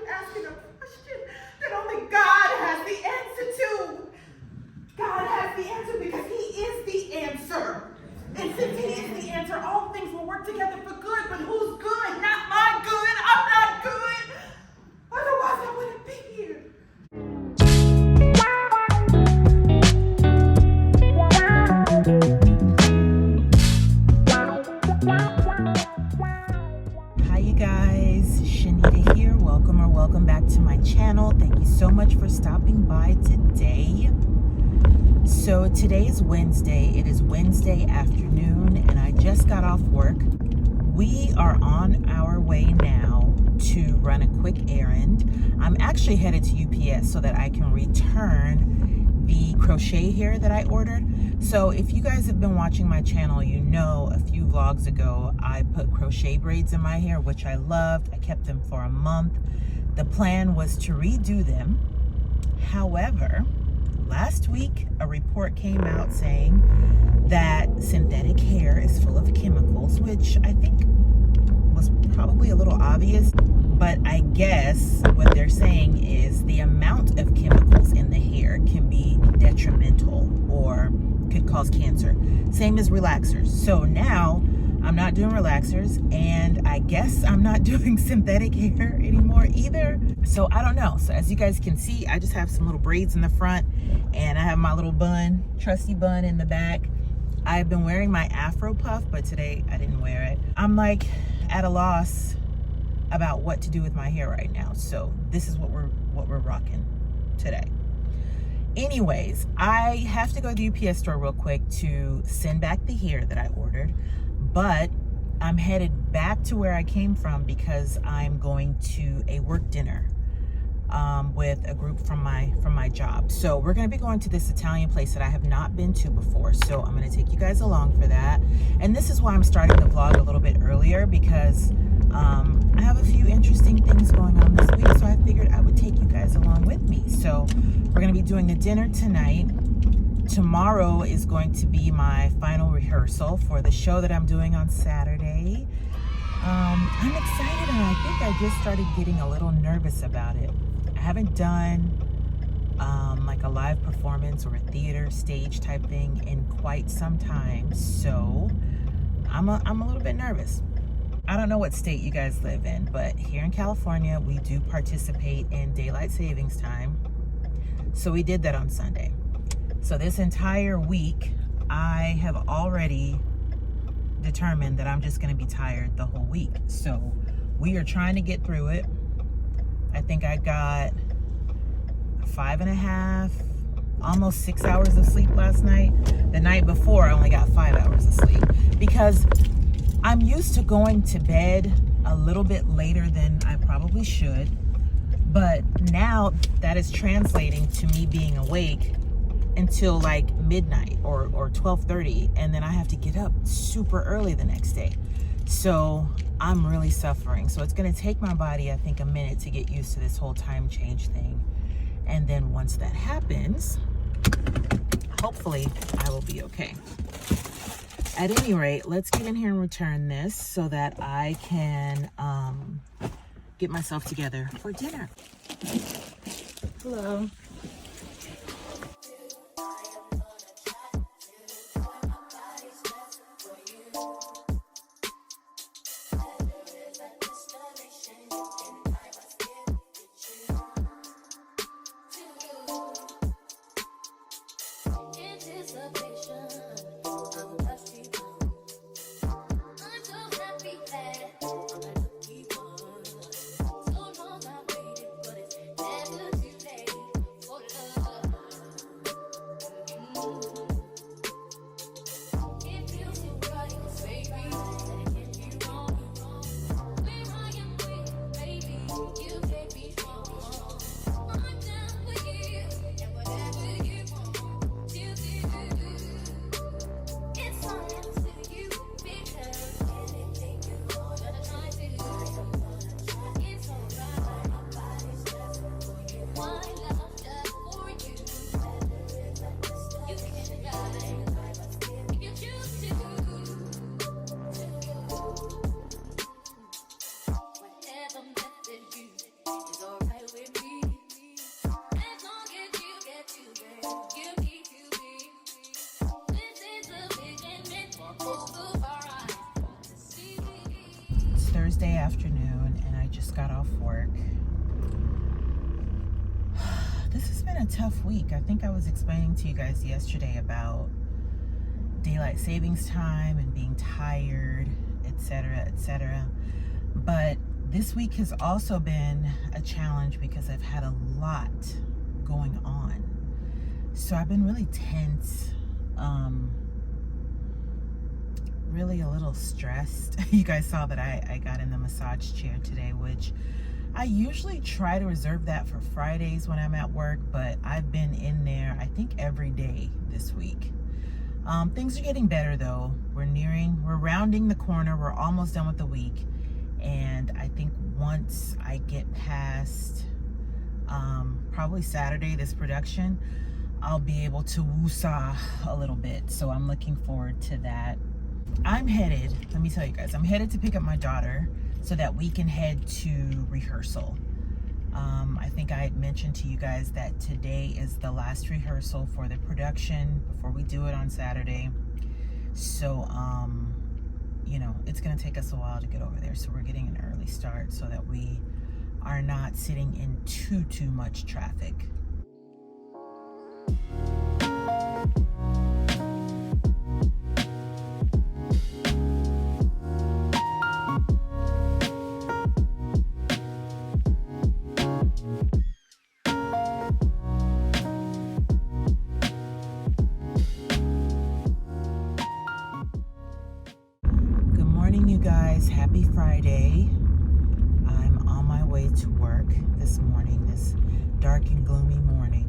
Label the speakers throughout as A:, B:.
A: asking a question that only God has the answer to. God has the answer because He is the answer. And since He is the answer, all things will work together for good. But who's good? Not my good. I'm not good. Otherwise, I wouldn't be here. Hi, you guys. Shenita here. Welcome back to my channel. Thank you so much for stopping by today. So today's Wednesday. It is Wednesday afternoon and I just got off work. We are on our way now to run a quick errand. I'm actually headed to UPS so that I can return the crochet hair that I ordered. So if you guys have been watching my channel, you know a few vlogs ago I put crochet braids in my hair, which I loved. I kept them for a month. The plan was to redo them. However, last week, a report came out saying that synthetic hair is full of chemicals, which I think was probably a little obvious, but I guess what they're saying is the amount of chemicals in the hair can be detrimental or could cause cancer. Same as relaxers. So now I'm not doing relaxers, and I guess I'm not doing synthetic hair anymore either. So I don't know. So as you guys can see, I just have some little braids in the front and I have my little bun, trusty bun in the back. I've been wearing my Afro puff, but today I didn't wear it. I'm like at a loss about what to do with my hair right now. So this is what we're rocking today. Anyways, I have to go to the UPS store real quick to send back the hair that I ordered, but I'm headed back to where I came from because I'm going to a work dinner with a group from my job. So we're going to be going to this Italian place that I have not been to before. So I'm going to take you guys along for that. And this is why I'm starting the vlog a little bit earlier, because I have a few interesting things going on this week. So I figured I would take you guys along with me. So we're going to be doing the dinner tonight. Tomorrow is going to be my final rehearsal for the show that I'm doing on Saturday. I'm excited, and I think I just started getting a little nervous about it. I haven't done like a live performance or a theater stage type thing in quite some time, so I'm a little bit nervous. I don't know what state you guys live in, but here in California, we do participate in daylight savings time. So we did that on Sunday. So this entire week, I have already determined that I'm just going to be tired the whole week. So we are trying to get through it. I think I got 5.5, almost 6 hours of sleep last night. The night before, I only got 5 hours of sleep because I'm used to going to bed a little bit later than I probably should. But now that is translating to me being awake until like midnight or 12:30, and then I have to get up super early the next day. So I'm really suffering. So it's going to take my body, I think, a minute to get used to this whole time change thing. And then once that happens, hopefully I will be okay. At any rate, let's get in here and return this so that I can get myself together for dinner. Hello. afternoon and I just got off work. This has been a tough week. I think I was explaining to you guys yesterday about daylight savings time and being tired, etc., etc. But this week has also been a challenge because I've had a lot going on. So I've been really tense, really a little stressed. You guys saw that I got in the massage chair today, which I usually try to reserve that for Fridays when I'm at work, but I've been in there, I think, every day this week. Things are getting better though. We're rounding the corner. We're almost done with the week. And I think once I get past probably Saturday, this production, I'll be able to woosah a little bit. So I'm looking forward to that. Let me tell you guys, I'm headed to pick up my daughter so that we can head to rehearsal. I think I had mentioned to you guys that today is the last rehearsal for the production before we do it on Saturday. So, you know, it's going to take us a while to get over there. So we're getting an early start so that we are not sitting in too much traffic. Guys, happy Friday. I'm on my way to work this morning, this dark and gloomy morning.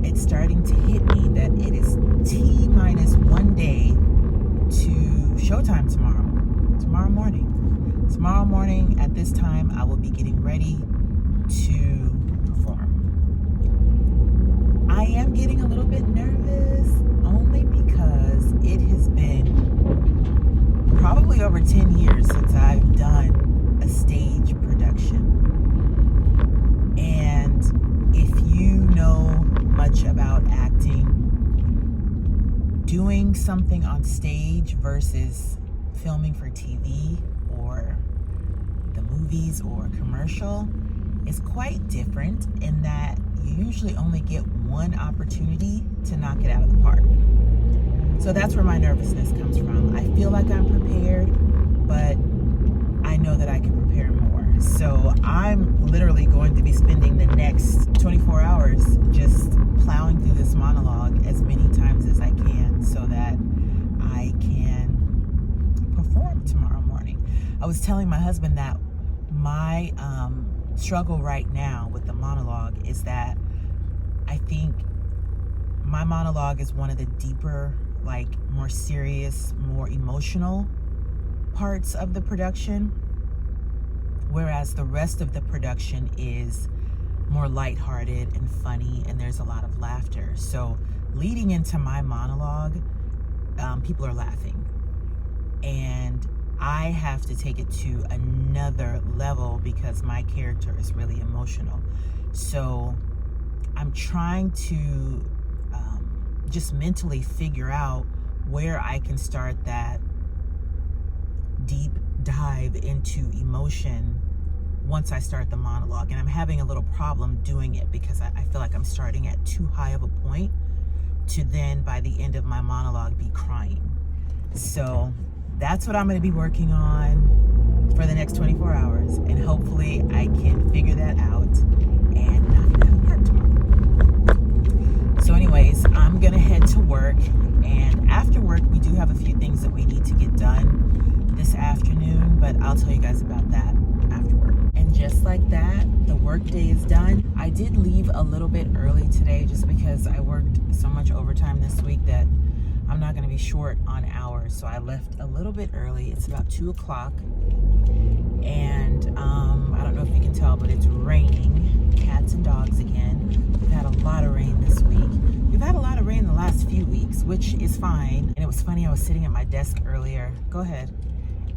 A: It's starting to hit me that it is T-minus 1 day to showtime tomorrow morning. Tomorrow morning at this time I will be getting ready to perform. I am getting a little bit nervous only because it has been probably over 10 years since I've done a stage production. And if you know much about acting, doing something on stage versus filming for TV or the movies or commercial is quite different in that you usually only get one opportunity to knock it out of the park. So that's where my nervousness comes from. I feel like I'm prepared, but I know that I can prepare more. So I'm literally going to be spending the next 24 hours just plowing through this monologue as many times as I can so that I can perform tomorrow morning. I was telling my husband that my struggle right now with the monologue is that I think my monologue is one of the deeper, like more serious, more emotional parts of the production, whereas the rest of the production is more lighthearted and funny, and there's a lot of laughter. So leading into my monologue, people are laughing, and I have to take it to another level because my character is really emotional. So I'm trying to just mentally figure out where I can start that deep dive into emotion once I start the monologue. And I'm having a little problem doing it because I feel like I'm starting at too high of a point to then by the end of my monologue be crying. So that's what I'm going to be working on for the next 24 hours, and hopefully I can figure that out and knock it out of the park tomorrow. So anyways, I'm gonna head to work, and after work we do have a few things that we need to get done this afternoon, but I'll tell you guys about that after work. And just like that, the work day is done. I did leave a little bit early today just because I worked so much overtime this week that I'm not gonna be short on hours, so I left a little bit early. It's about 2 o'clock, and I don't know if you can tell, but it's raining cats and dogs again. We've had a lot of rain this week. We've had a lot of rain the last few weeks, which is fine. And it was funny, I was sitting at my desk earlier. Go ahead.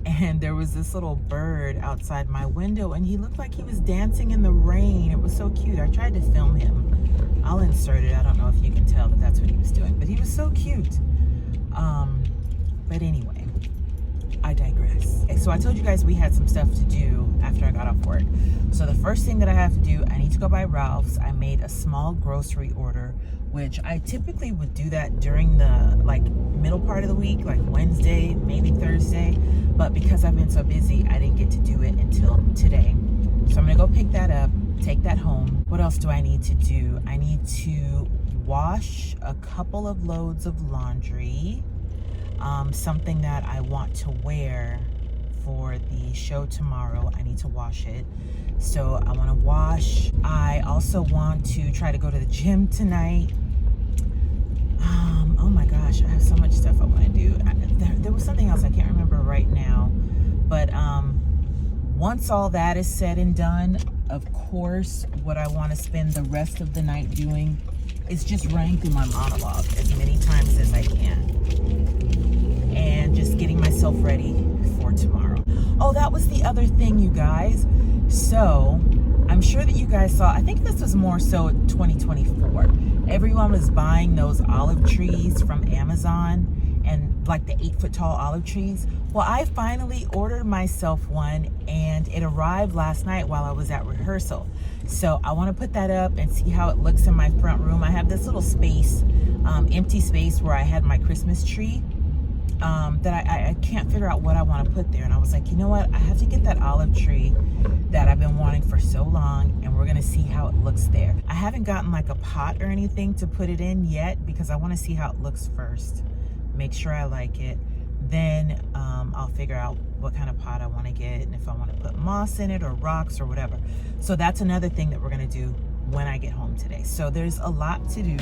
A: And there was this little bird outside my window, and he looked like he was dancing in the rain. It was so cute. I tried to film him. I'll insert it. I don't know if you can tell that that's what he was doing, but he was so cute. But anyway, I digress. So I told you guys we had some stuff to do after I got off work. So the first thing that I have to do, I need to go by Ralph's. I made a small grocery order, which I typically would do that during the like middle part of the week, like Wednesday, maybe Thursday. But because I've been so busy, I didn't get to do it until today. So I'm gonna go pick that up, take that home. What else do I need to do? I need to wash a couple of loads of laundry. Something that I want to wear for the show tomorrow. I need to wash it. So I want to wash. I also want to try to go to the gym tonight. Oh my gosh, I have so much stuff I want to do. There was something else I can't remember right now. But once all that is said and done, of course, what I want to spend the rest of the night doing is just running through my monologue as many times as I can. And just getting myself ready for tomorrow. Oh, that was the other thing, you guys. So I'm sure that you guys saw, I think this was more so 2024. Everyone was buying those olive trees from Amazon, and like the 8-foot tall olive trees. Well, I finally ordered myself one, and it arrived last night while I was at rehearsal. So I want to put that up and see how it looks in my front room. I have this little space, empty space where I had my Christmas tree. That I can't figure out what I want to put there. And I was like, you know what? I have to get that olive tree that I've been wanting for so long, and we're going to see how it looks there. I haven't gotten like a pot or anything to put it in yet because I want to see how it looks first. Make sure I like it. Then I'll figure out what kind of pot I want to get and if I want to put moss in it or rocks or whatever. So that's another thing that we're going to do when I get home today. So there's a lot to do.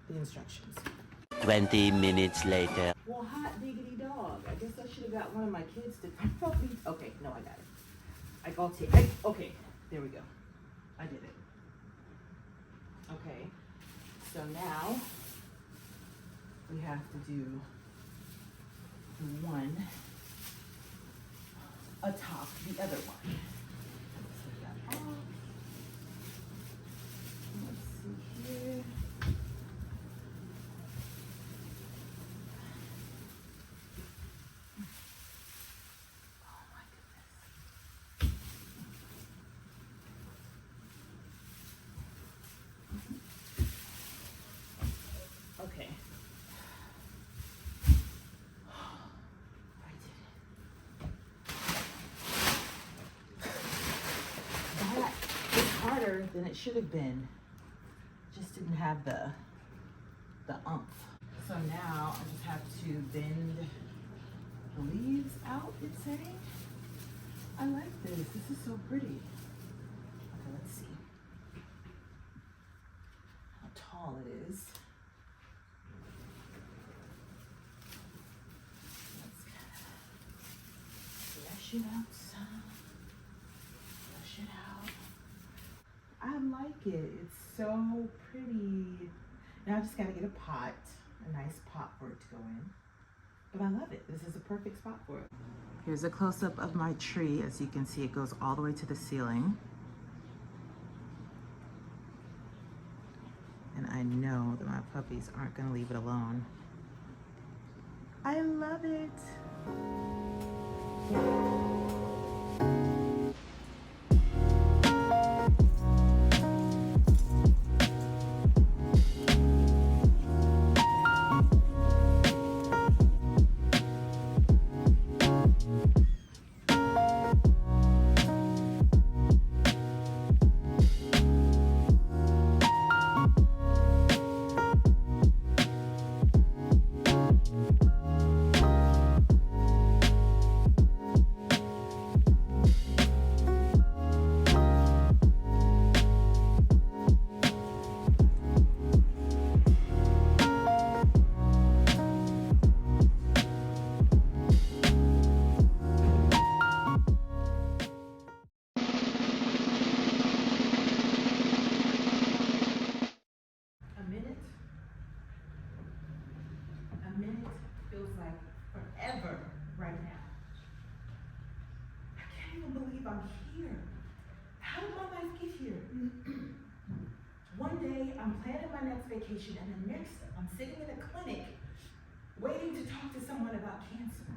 A: The instructions.
B: 20 minutes later.
A: Well, hot diggity dog. I guess I should have got one of my kids to help me. Okay, no, I got it. I got it. Okay, there we go. I did it. Okay, so now we have to do the one atop the other one. Take that off. Let's see here. Okay. I did it. That is harder than it should have been. Just didn't have the oomph. So now I just have to bend the leaves out, it's saying. I like this. This is so pretty. Okay, let's see how tall it is. Flush it out some. Flush it out. I like it. It's so pretty. Now I just gotta get a pot, a nice pot for it to go in. But I love it. This is a perfect spot for it. Here's a close-up of my tree. As you can see, it goes all the way to the ceiling. And I know that my puppies aren't gonna leave it alone. I love it. vacation, and the next I'm sitting in a clinic waiting to talk to someone about cancer.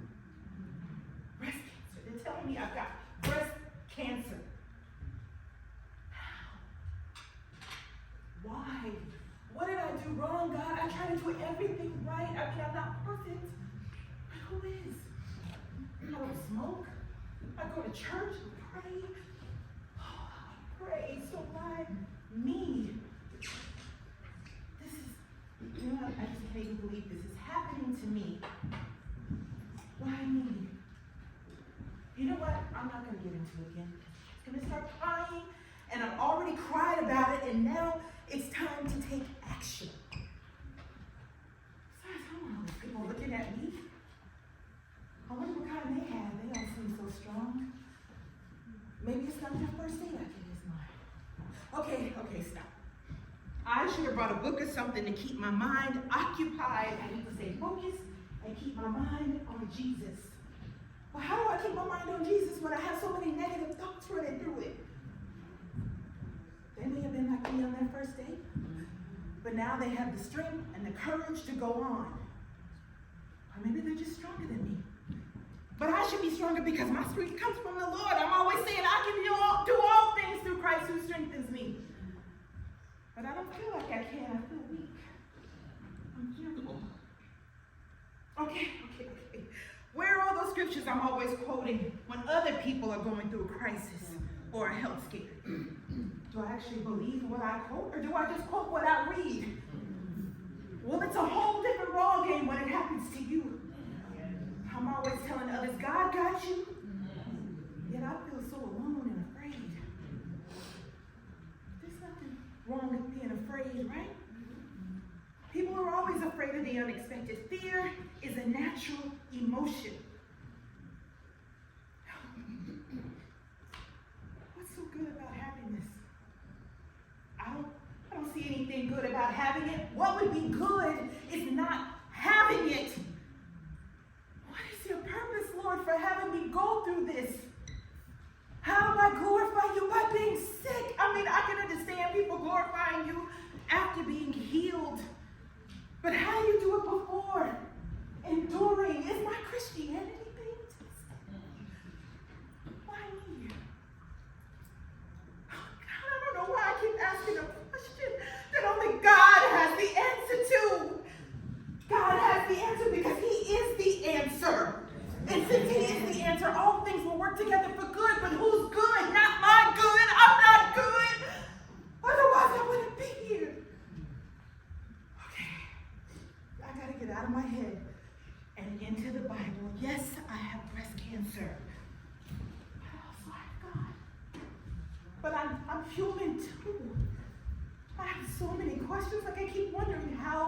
A: Breast cancer. They're telling me I've got breast cancer. How? Why? What did I do wrong, God? I try to do everything right. I mean, I'm not perfect. But who is? I don't smoke. I go to church and pray. Oh, I pray. So why me? This is, you know, I just can't even believe this is happening to me. Why me? You know what? I'm not going to get into it again. I'm going to start crying, and I've already cried about it, and now it's time to take action. Besides, I don't know, these people looking at me. I wonder what kind they have. They don't seem so strong. Maybe it's not their first day like it is mine. Okay, stop. I should have brought a book or something to keep my mind occupied. I need to stay focused and keep my mind on Jesus. Well, how do I keep my mind on Jesus when I have so many negative thoughts running through it? They may have been like me on their first date, but now they have the strength and the courage to go on. Or maybe they're just stronger than me. But I should be stronger because my strength comes from the Lord. I'm always saying I can do all things through Christ who strengthens me. But I don't feel like I can. I feel weak. I'm fearful. Okay. Where are all those scriptures I'm always quoting when other people are going through a crisis or a health scare? Do I actually believe what I quote, or do I just quote what I read? Well, it's a whole different ball game when it happens to you. I'm always telling others, God got you. Yet I feel so alone and afraid. There's nothing wrong with being afraid, right? People are always afraid of the unexpected. Fear is a natural emotion. What's so good about happiness? I don't see anything good about having it. What would be good is not having it. What is your purpose, Lord, for having me go through this? How do I glorify you? By being sick. I mean, I can understand people glorifying you after being healed. But how do you do it before? Enduring. Is my Christianity being tested? Why me? Oh, God, I don't know why I keep asking a question that only God has the answer to. God has the answer because He is the answer. And since He is the answer, all things will work together for good. But who's good? Not my good. I'm not good. Otherwise, I wouldn't be here. I gotta get out of my head and into the Bible. Yes, I have breast cancer. But I also have God. But I'm human too. I have so many questions. Like I keep wondering, how